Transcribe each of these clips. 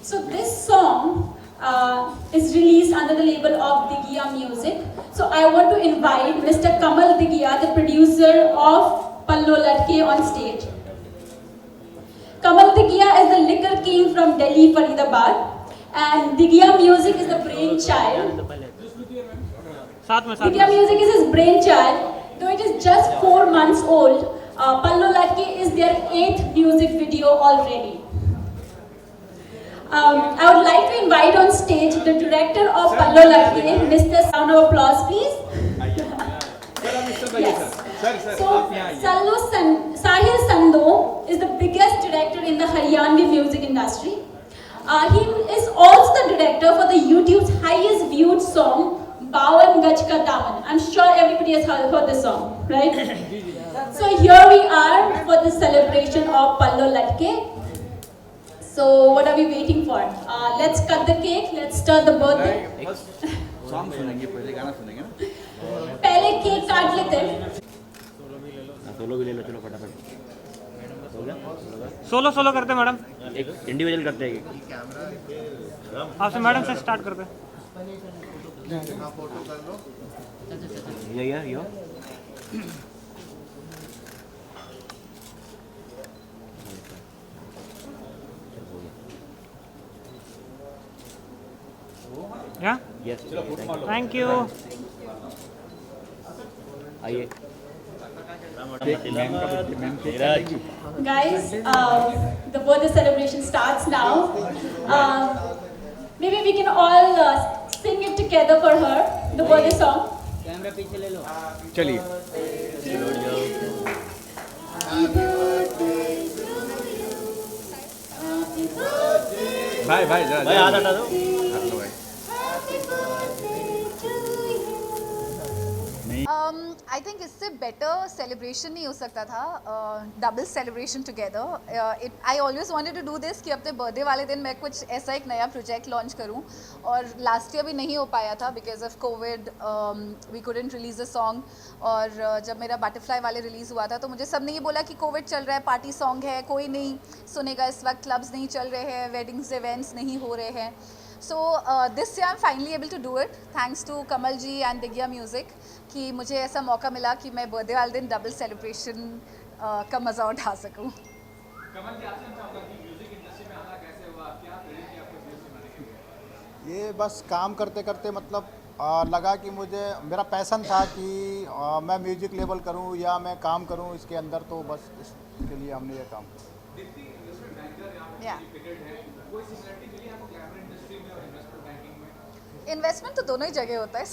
So this song is released under the label of Digia Music. So I want to invite Mr. Kamal Digia, the producer of Pallo Latke, on stage. Kamal Digia is the liquor king from Delhi, Faridabad, and Digia Music is the brainchild. Digia Music is his brainchild. Though it is just 4 months old, Pallo Latke is their 8th music video already. I would like to invite on stage the director of Pallo Latke, Mr. Sound of applause, please. Yes. So, Sahil Sando is the biggest director in the Haryanvi music industry. He is also the director for the YouTube's highest viewed song, Bawan Gaj Ka Daman. I'm sure everybody has heard this song, right? So here we are for the celebration of Pallo Latke. So what are we waiting for? Let's cut the cake. Let's start the birthday. Song सुनेंगे पहले गाना सुनेंगे ना पहले cake काट लेते हैं. Solo भी ले लो चलो फटाफट हो गया सोलो सोलो करते हैं मैडम. एक इंडिविजुअल करते हैं आपसे मैडम से स्टार्ट करते हैं. यो या यस थैंक यू. आइए Guys, the birthday celebration starts now. Maybe we can all sing it together for her, the birthday song. चलिए भाई भाई जरा भाई हाथ हटा दो. हाथ लो भाई आई थिंक इससे बेटर सेलिब्रेशन नहीं हो सकता था. Double celebration together. I always wanted to do this कि अपने बर्थडे वाले दिन मैं कुछ ऐसा एक नया प्रोजेक्ट लॉन्च करूं, और लास्ट ईयर भी नहीं हो पाया था because of Covid. We couldn't release a song. और जब मेरा बटरफ्लाई वाले रिलीज़ हुआ था तो मुझे सब ने ये बोला कि कोविड चल रहा है, पार्टी सॉन्ग है, कोई नहीं सुनेगा इस वक्त, क्लब्स नहीं चल रहे हैं, वेडिंग्स इवेंट्स नहीं हो रहे हैं. So this year I'm finally able to do it thanks to Kamal ji and Digia Music कि मुझे ऐसा मौका मिला कि मैं बर्थडे वाले दिन डबल सेलिब्रेशन का मज़ा उठा सकूं. ये बस काम करते करते मतलब लगा कि मुझे मेरा पैसन था कि मैं म्यूजिक लेबल करूं या मैं काम करूं इसके अंदर, तो बस इसके लिए हमने ये काम किया. इन्वेस्टमेंट तो दोनों ही जगह होता है.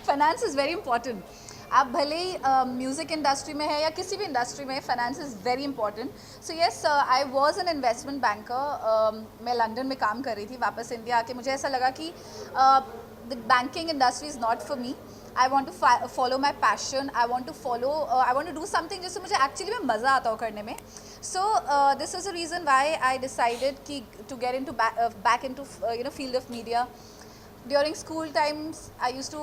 Finance is very important. आप भले ही म्यूज़िक इंडस्ट्री में है या किसी भी इंडस्ट्री में, finance is very important. So yes, I was an investment banker. मैं लंदन में काम कर रही थी. वापस इंडिया आके मुझे ऐसा लगा कि the banking industry is not for me. I want to follow my passion. I want to do something जिससे मुझे एक्चुअली में मज़ा आता हो करने में. So this is a reason why I decided कि to get in to back in to field of media. During school times, I used to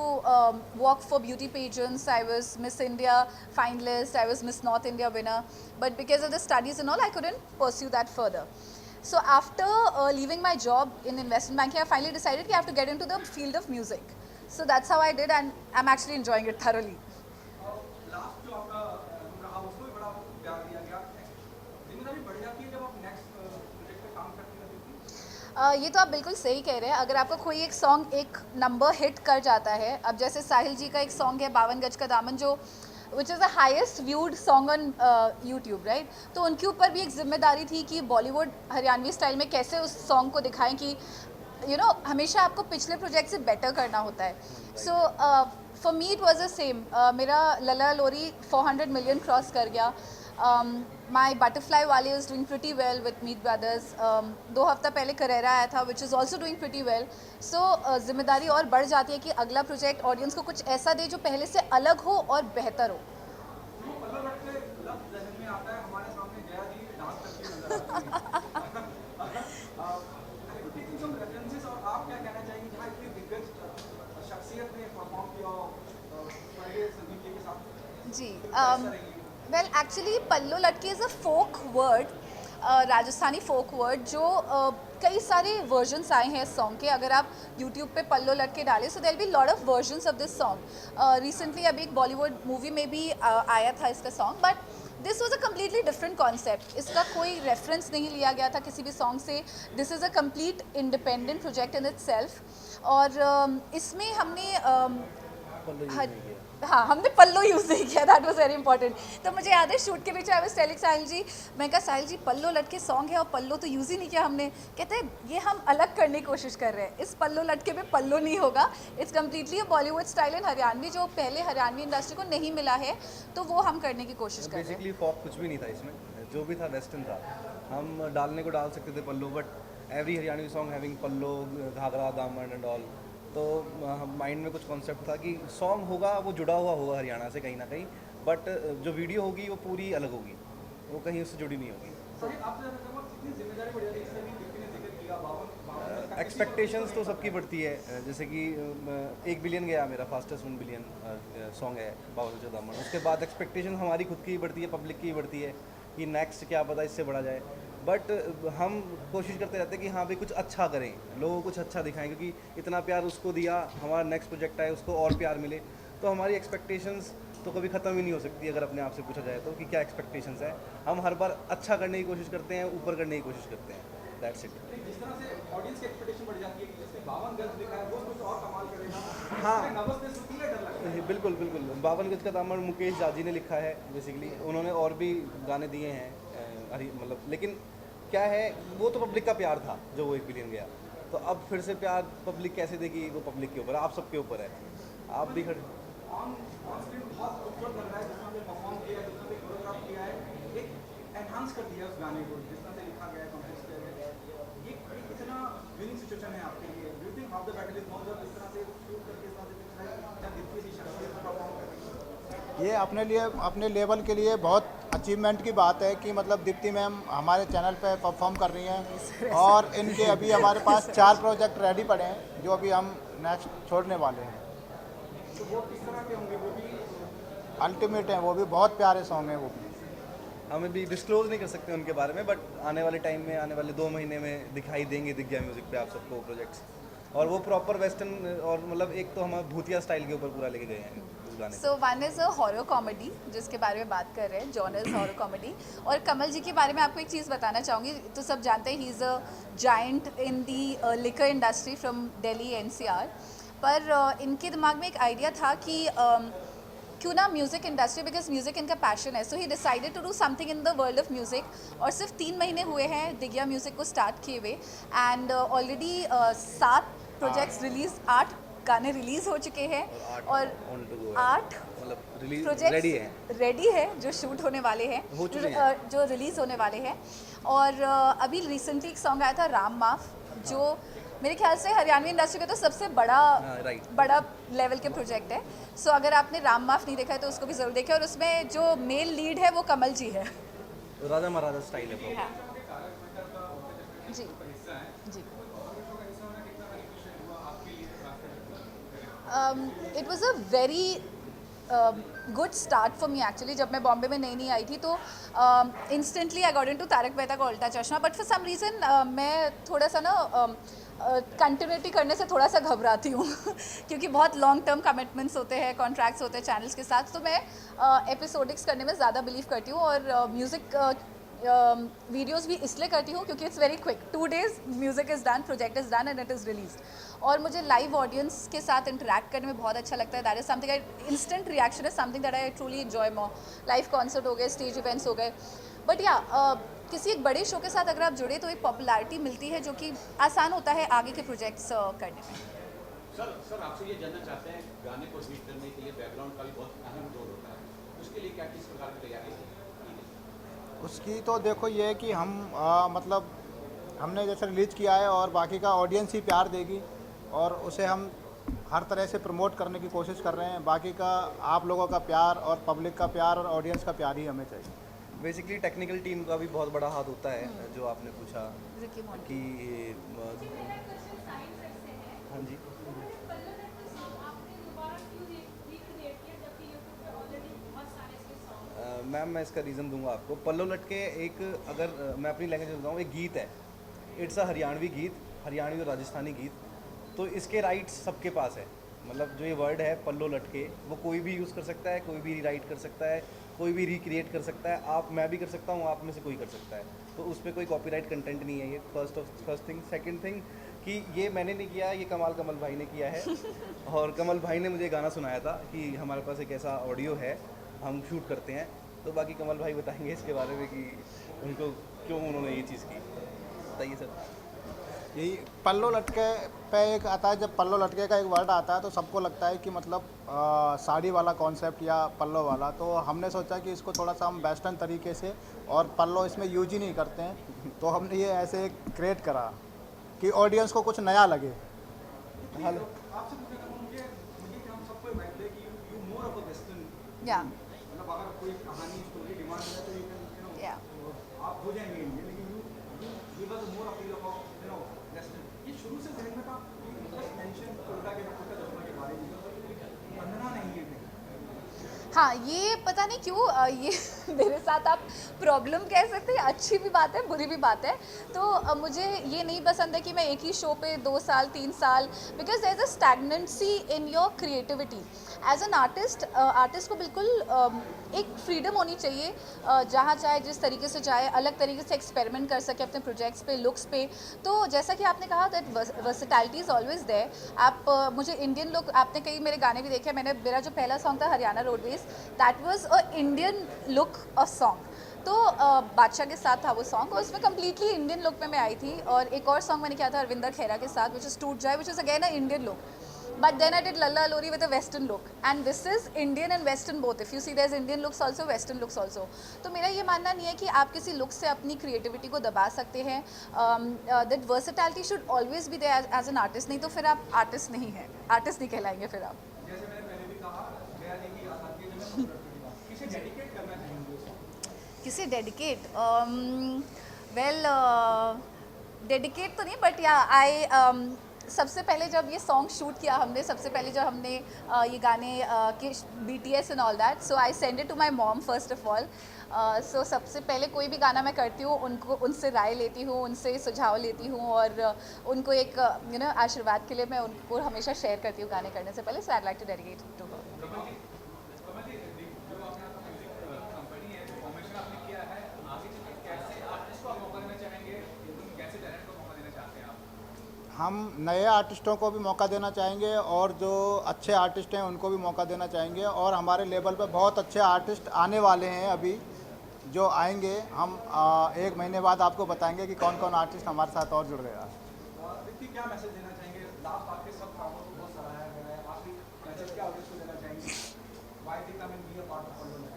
work for beauty pageants. I was Miss India finalist. I was Miss North India winner. But because of the studies and all, I couldn't pursue that further. So after leaving my job in investment banking, I finally decided that I have to get into the field of music. So that's how I did, and I'm actually enjoying it thoroughly. ये तो आप बिल्कुल सही कह रहे हैं. अगर आपका कोई एक सॉन्ग एक नंबर हिट कर जाता है, अब जैसे साहिल जी का एक सॉन्ग है बावन गज का दामन, जो which is the highest viewed song on YouTube, right. तो उनके ऊपर भी एक जिम्मेदारी थी कि बॉलीवुड हरियाणवी स्टाइल में कैसे उस सॉन्ग को दिखाएं कि हमेशा आपको पिछले प्रोजेक्ट से बेटर करना होता है. So for me it was the same. मेरा लला लोरी 400 मिलियन क्रॉस कर गया. My butterfly वाले is doing pretty well with Meet Brothers. 2 हफ्ता पहले करेरा आया था which is also doing pretty well. So जिम्मेदारी और बढ़ जाती है कि अगला प्रोजेक्ट ऑडियंस को कुछ ऐसा दे जो पहले से अलग हो और बेहतर हो. जी well actually Pallo Latke is a folk word, Rajasthani folk word जो कई सारे वर्जन्स आए हैं इस सॉन्ग के। अगर आप यूट्यूब पे पल्लो लटके डालें so there be lot of versions of this song. Recently अभी एक बॉलीवुड मूवी में भी आया था इसका song, but this was a completely different concept. इसका कोई रेफरेंस नहीं लिया गया था किसी भी सॉन्ग से। This is a complete independent project in it self. और इसमें हमने हाँ हमने पल्लो यूज़ नहीं किया, दैट वाज वेरी इंपॉर्टेंट। तो मुझे याद है शूट के बीच आई वाज टेलिंग साहिल जी, मैं कहा साहिल जी पल्लो लटके सॉन्ग है और पल्लो तो यूज़ ही नहीं किया हमने। कहते हैं ये हम अलग करने की कोशिश कर रहे हैं, इस पल्लो लटके में पल्लो नहीं होगा, it's completely a Bollywood style and Haryanvi, जो पहले हरियाणवी इंडस्ट्री को नहीं मिला है, तो वो हम करने की कोशिश कर रहे हैं। बेसिकली फॉक कुछ भी नहीं था इसमें, जो भी था वेस्टर्न था। हम डालने को डाल सकते थे पल्लो, but every Haryanvi song having पल्लो, घाघरा, दामन एंड ऑल। तो माइंड में कुछ कॉन्सेप्ट था कि सॉन्ग होगा वो जुड़ा हुआ होगा हरियाणा से कहीं ना कहीं, बट जो वीडियो होगी वो पूरी अलग होगी, वो कहीं उससे जुड़ी नहीं होगी। एक्सपेक्टेशंस तो सबकी बढ़ती है, जैसे कि 1 बिलियन गया मेरा, फास्टेस्ट 1 बिलियन सॉन्ग है बाबा सोचा दामन। उसके बाद एक्सपेक्टेशन हमारी खुद की बढ़ती है, पब्लिक की बढ़ती है कि नेक्स्ट क्या पता इससे बढ़ा जाए। बट हम कोशिश करते रहते हैं कि हाँ भाई कुछ अच्छा करें, लोगों को कुछ अच्छा दिखाएं, क्योंकि इतना प्यार उसको दिया, हमारा नेक्स्ट प्रोजेक्ट आए उसको और प्यार मिले। तो हमारी एक्सपेक्टेशंस तो कभी ख़त्म ही नहीं हो सकती अगर अपने आप से पूछा जाए तो कि क्या एक्सपेक्टेशंस है। हम हर बार अच्छा करने की कोशिश करते हैं, ऊपर करने की कोशिश करते हैं, दैट्स इट। जिस तरह से ऑडियंस की एक्सपेक्टेशन बढ़ जाती है कि जिसने 52 गज लिखा है वो कुछ और कमाल करेगा, हाँ नर्वसनेस होती है, डर लगता है। बिल्कुल बिल्कुल। 52 गज का दामन मुकेश जाजी ने लिखा है बेसिकली, उन्होंने और भी गाने दिए हैं मतलब, लेकिन क्या है वो तो पब्लिक का प्यार था जो वो 1 बिलियन गया। तो अब फिर से प्यार पब्लिक कैसे देगी, वो पब्लिक के ऊपर, आप सबके ऊपर है। आप भी खड़े ऑन स्क्रीन बहुत खूबसूरत लग रहा है, जिस तरह से परफॉर्म किया है, जिस तरह से कोरियोग्राफ किया है, एक एनहांस कर दिया उस गाने को, जिस तरह से लिखा गया है, कंपोज किया गया है। ये कितना विनिंग सिचुएशन है आपके लिए? Do you think half the battle is not जब इस तरह से शूट करके इस तरह से पिक्चर है जब दिखती सी शख्सियत से परफॉर्म कर रही है? ये अपने लिए, अपने लेवल के लिए बहुत अचीवमेंट की बात है कि मतलब दीप्ति मैम हमारे चैनल पे परफॉर्म कर रही हैं, और इनके अभी हमारे पास 4 प्रोजेक्ट रेडी पड़े हैं जो अभी हम नेक्स्ट छोड़ने वाले हैं। तो वो किस तरह के होंगे? वो भी अल्टीमेट हैं, वो भी बहुत प्यारे सॉन्ग हैं वो भी। हमें भी डिस्क्लोज नहीं कर सकते उनके बारे में, बट आने वाले टाइम में, आने वाले 2 महीने में दिखाई देंगे दिग्गजा म्यूजिक पे आप सबको प्रोजेक्ट्स। और वो प्रॉपर वेस्टर्न, और मतलब एक तो हम भूतिया स्टाइल के ऊपर पूरा लेके गए हैं उस गाने। So one is a horror comedy जिसके बारे में बात कर रहे हैं, जॉनर हॉरर कॉमेडी। और कमल जी के बारे में आपको एक चीज़ बताना चाहूँगी, तो सब जानते हैं he is a giant in the liquor industry from Delhi NCR। पर इनके दिमाग में एक आइडिया था कि क्यों ना म्यूज़िक इंडस्ट्री, बिकॉज म्यूज़िक इनका पैशन है, so he decided to do something in the world of music. और सिर्फ 3 महीने हुए हैं दिग्गजा म्यूज़िक को स्टार्ट किए हुए, एंड ऑलरेडी 7 प्रोजेक्ट्स रिलीज, 8 गाने रिलीज हो चुके हैं, और 8 मतलब रिलीज प्रोजेक्ट्स रेडी है जो शूट होने वाले हैं, जो रिलीज होने वाले हैं। और अभी रिसेंटली एक सॉन्ग आया था राम माफ, जो मेरे ख्याल से हरियाणवी इंडस्ट्री का तो सबसे बड़ा लेवल के प्रोजेक्ट है। सो अगर आपने राम माफ नहीं देखा है तो उसको भी ज़रूर देखें। और उसमें जो मेल लीड है वो कमल जी है, राजा महाराजा स्टाइल है। हाँ। जी जी। It was a very good start for me actually. जब मैं बॉम्बे में नई आई थी तो instantly I got into Taarak Mehta Ka Ooltah चश्मा, बट फॉर सम रीज़न मैं थोड़ा सा ना कंटिन्यूटी करने से थोड़ा सा घबराती हूँ क्योंकि बहुत लॉन्ग टर्म कमिटमेंट्स होते हैं, कॉन्ट्रैक्ट्स होते हैं चैनल्स के साथ, तो मैं एपिसोडिक्स करने में ज़्यादा बिलीव करती हूँ। और म्यूज़िक वीडियोस भी इसलिए करती हूँ क्योंकि it's very quick, 2 days music is done, project is done and it is released. और मुझे लाइव ऑडियंस के साथ इंटरेक्ट करने में बहुत अच्छा लगता है। That is something I, instant reaction is something that I truly enjoy more. Live concert हो गए, स्टेज इवेंट्स हो गए, बट या किसी एक बड़े शो के साथ अगर आप जुड़े तो एक पॉपुलैरिटी मिलती है जो कि आसान होता है आगे के प्रोजेक्ट्स करने में। सर आपसे ये जानना चाहते हैं, गाने को हिट करने के लिए बैकग्राउंड का भी बहुत अहम रोल होता है, उसके लिए क्या किस प्रकार की तैयारी है? उसकी तो देखो ये है कि हम मतलब हमने जैसे रिलीज़ किया है और बाकी का ऑडियंस ही प्यार देगी, और उसे हम हर तरह से प्रमोट करने की कोशिश कर रहे हैं। बाकी का आप लोगों का प्यार और पब्लिक का प्यार और ऑडियंस का प्यार ही हमें चाहिए। बेसिकली टेक्निकल टीम का भी बहुत बड़ा हाथ होता है, जो आपने पूछा कि हाँ जी। मैम मैं इसका रीज़न दूंगा आपको। पल्लो लटके एक, अगर मैं अपनी लैंग्वेज में बताऊँ, एक गीत है, इट्स अ हरियाणवी गीत, हरियाणवी और राजस्थानी गीत, तो इसके राइट्स सबके पास है। मतलब जो ये वर्ड है पल्लो लटके, वो कोई भी यूज़ कर सकता है, कोई भी रीराइट कर सकता है, कोई भी रिक्रिएट कर सकता है। आप, मैं भी कर सकता हूँ, आप में से कोई कर सकता है, तो उस पर कोई कॉपीराइट कंटेंट नहीं है। ये फर्स्ट थिंग। सेकंड थिंग कि ये मैंने नहीं किया, ये कमल भाई ने किया है और कमल भाई ने मुझे गाना सुनाया था कि हमारे पास एक ऐसा ऑडियो है, हम शूट करते हैं। तो बाकी कमल भाई बताएंगे इसके बारे में कि उनको क्यों उन्होंने ये चीज़ की। बताइए सर। यही पल्लो लटके पे एक आता है, जब पल्लो लटके का एक वर्ड आता है तो सबको लगता है कि मतलब साड़ी वाला कॉन्सेप्ट या पल्लो वाला, तो हमने सोचा कि इसको थोड़ा सा हम वेस्टर्न तरीके से, और पल्लो इसमें यूज ही नहीं करते हैं, तो हमने ये ऐसे क्रिएट करा कि ऑडियंस को कुछ नया लगे। आपसे पूछना था मुझे कि हम सबको इमेजिन है कि you more of a western, या मतलब अगर कोई कहानी स्टोरी डिमांड है तो यू कैन या आप हो जाएंगे इंडियन, लेकिन you give us more appeal of western. ये शुरू से ध्यान में था कि जस्ट मेंशन उल्टा के उल्टा चश्मा के बारे में बंधना नहीं है। हाँ, ये पता नहीं क्यों ये मेरे साथ आप प्रॉब्लम कह सकते हैं, अच्छी भी बात है बुरी भी बात है। तो मुझे ये नहीं पसंद है कि मैं एक ही शो पे 2 साल 3 साल, because there is a stagnancy in your creativity. As an artist, artist को बिल्कुल एक फ्रीडम होनी चाहिए, जहाँ चाहे जिस तरीके से चाहे अलग तरीके से एक्सपेरिमेंट कर सके अपने प्रोजेक्ट्स पे, लुक्स पे। तो जैसा कि आपने कहा that versatility is always there. आप मुझे इंडियन लुक, आपने कई मेरे गाने भी देखे, मेरा जो पहला सॉन्ग था Haryana roadways, that was a Indian look of song. तो बादशाह के साथ था वो सॉन्ग, और उसमें कम्प्लीटली इंडियन लुक में मैं आई थी। और एक और सॉन्ग मैंने किया था अरविंदर खेरा के साथ, विच इज़ टूट जाए, which is again a Indian look. But then I did Lalla Lori with a Western look, and this is Indian and Western both. If you see, there's Indian looks also, Western looks also. तो मेरा ये मानना नहीं है कि आप किसी look से अपनी क्रिएटिविटी को दबा सकते हैं। That versatility should always be there as an artist, नहीं तो फिर आप आर्टिस्ट नहीं हैं, आर्टिस्ट नहीं कहलाएंगे फिर आप। जैसे मैंने पहले भी कहा, मेरा नहीं कि आती है जब मैं किसे डेडिकेट करना चाहेंगे? किसे डेडिकेट? वेल, डेडिकेट तो नहीं, बट या आई सबसे पहले जब ये सॉन्ग शूट किया हमने, सबसे पहले जब हमने ये गाने के BTS and all that, so I send it to my mom first of all. सो सबसे पहले कोई भी गाना मैं करती हूँ, उनसे राय लेती हूँ, उनसे सुझाव लेती हूँ, और उनको एक आशीर्वाद के लिए मैं उनको हमेशा शेयर करती हूँ गाने करने से पहले। So I like to dedicate to her. हम नए आर्टिस्टों को भी मौका देना चाहेंगे, और जो अच्छे आर्टिस्ट हैं उनको भी मौका देना चाहेंगे, और हमारे लेवल पे बहुत अच्छे आर्टिस्ट आने वाले हैं अभी जो आएंगे। हम 1 महीने बाद आपको बताएंगे कि कौन कौन आर्टिस्ट हमारे साथ और जुड़ गया। क्या मैसेज देना चाहेंगे? लास्ट आपके सब कामों को बहुत सराहा गया है, आखिरी मैसेज क्या ऑडियंस को देना चाहेंगे? Why they come and be a part of Pallo Latke?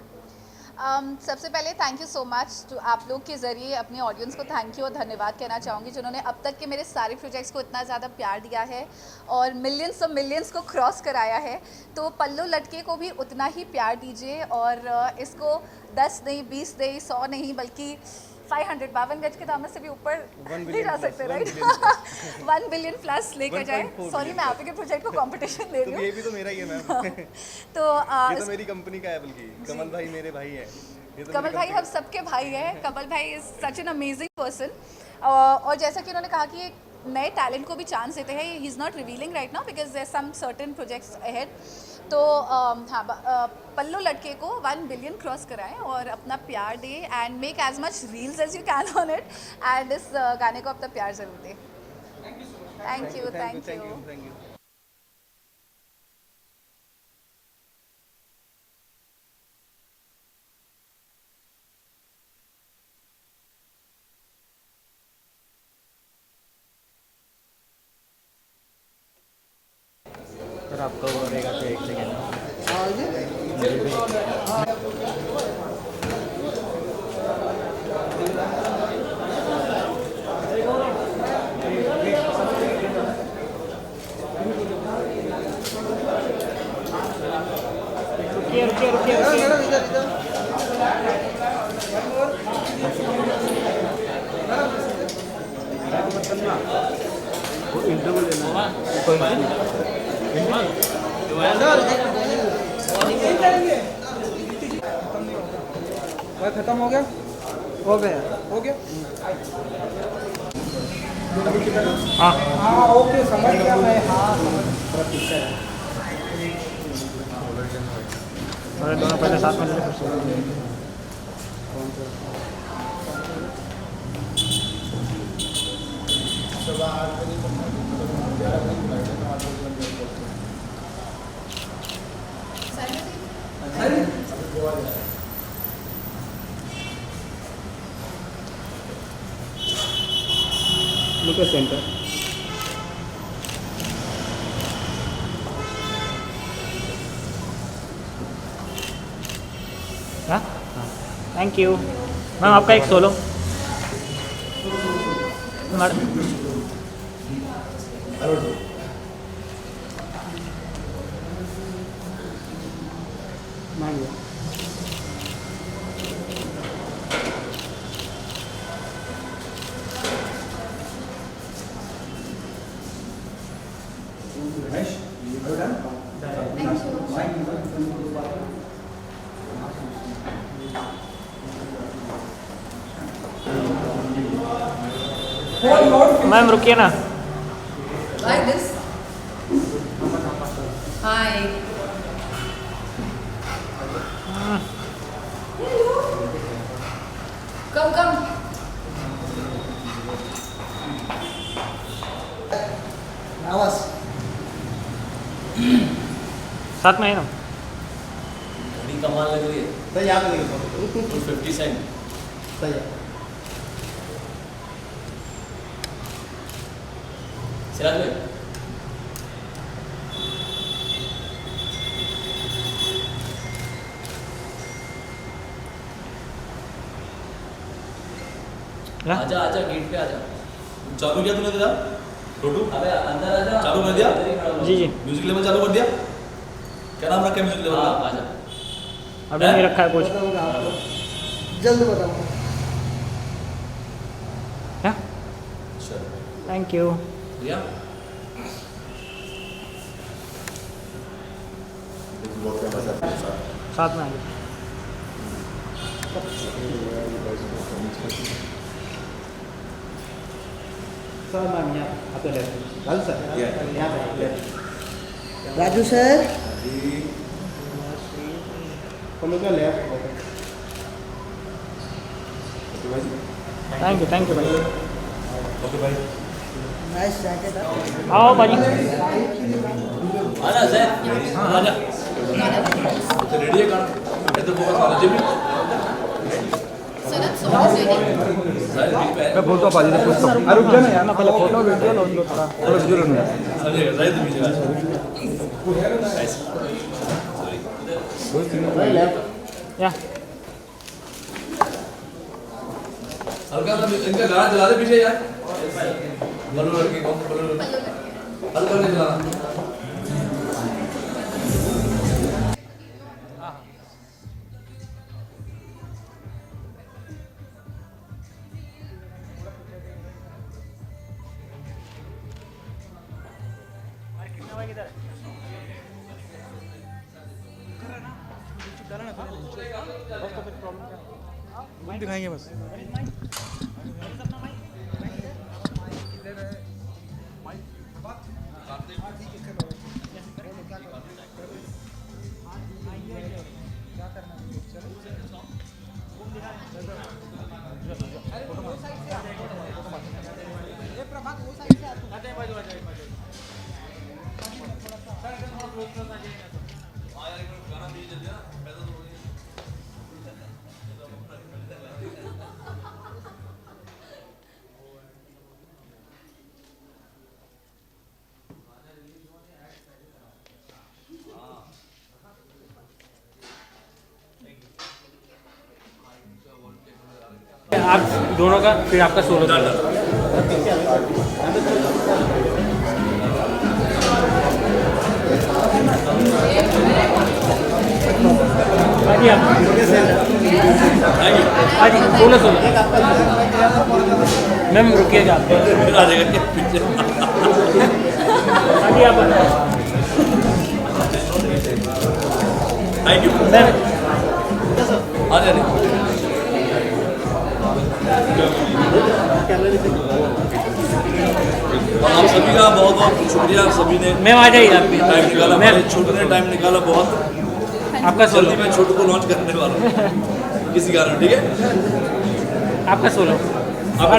सबसे पहले thank you so much to आप लोग के ज़रिए अपने ऑडियंस को थैंक यू और धन्यवाद कहना चाहूँगी, जिन्होंने अब तक के मेरे सारे प्रोजेक्ट्स को इतना ज़्यादा प्यार दिया है और मिलियंस को क्रॉस कराया है। तो पल्लो लटके को भी उतना ही प्यार दीजिए, और इसको 10 नहीं, 20 नहीं, 100 नहीं, बल्कि 500 52 गज के दामन से भी ऊपर ले जा सकते, राइट? 1 बिलियन प्लस लेकर जाए। सॉरी, मैं आप के प्रोजेक्ट को कंपटीशन दे रही हूँ। ये भी तो मेरा ही है मैम। तो ये तो मेरी कंपनी का है, बल्कि कमल भाई मेरे भाई है। कमल भाई हम सबके भाई हैं। कमल भाई is such an amazing person, और जैसा कि उन्होंने कहा कि एक नए टैलेंट को भी चांस देते हैं। He is not revealing right now because there some certain projects ahead. तो हाँ, पल्लो लटके को 1 बिलियन क्रॉस कराएं और अपना प्यार दें, and make as much reels as you can on it, and इस गाने को अपना प्यार ज़रूर दें। Thank you. सर आपका वो रहेगा तो 1 सेकेंड। रुकिए। इंटरव्यू लेना खत्म हो गया? हो गया। हो गया। हाँ हाँ ओके समझ गया मैं, हाँ अरे दोनों पहले साथ में ले ले, फिर से। Look at center. हाँ थैंक यू मैम, आपका एक सोलो मैम रुकिए ना। Like this. Hi. Come, come. साथ में है ना। बड़ी कमाल लग रही है। सही याद नहीं 50 सेंट। सही है। सिराज भाई आजा आजा, गेट पे आजा। चालू किया तूने तेरा छोटू? अबे अंदर आजा। चालू कर दिया? जी जी म्यूजिक लेवल चालू कर दिया? क्या नाम रखा है म्यूजिक लेवल का? आजा। अभी नहीं रखा है कुछ। जल्द बताऊँ। क्या? Thank you. भैया साथ में आइए। सर मैम यहाँ आपके लेफ्ट। राजू सर यहाँ पे Raju sir left. Thank you भाई। ओके भाई। Nice jacket. आओ भाजी। आजा सर। हाँ आजा। तो रेडी है गाना? ये तो फोकस कर जिम। मैं बोलता हूँ बाजी से पूछता हूँ। रुक जाना यार ना, पहले फोटो वीडियो लो लो थोड़ा वीडियो लो। समझेगा जाहिद मुझे। या हल्का सा इनका गाना चला दे पीछे यार। बलू लड़की कौन सा बलू लड़की? हल्का से चलाना। दिखाएंगे बस। आप दोनों का फिर आपका सोलो। आज सोलो सोलो मैम रुकिएगा आप। आप थैंक यू मैम। आ सभी का बहुत बहुत शुक्रिया, सभी ने मैम आ जाइए आप भी। टाइम निकाला, मैम हमारे छोटू ने टाइम निकाला बहुत। आपका सोलो, जल्दी मैं छोटू को लॉन्च करने वाला हूँ किसी कारण, ठीक है? आपका सोलो। आप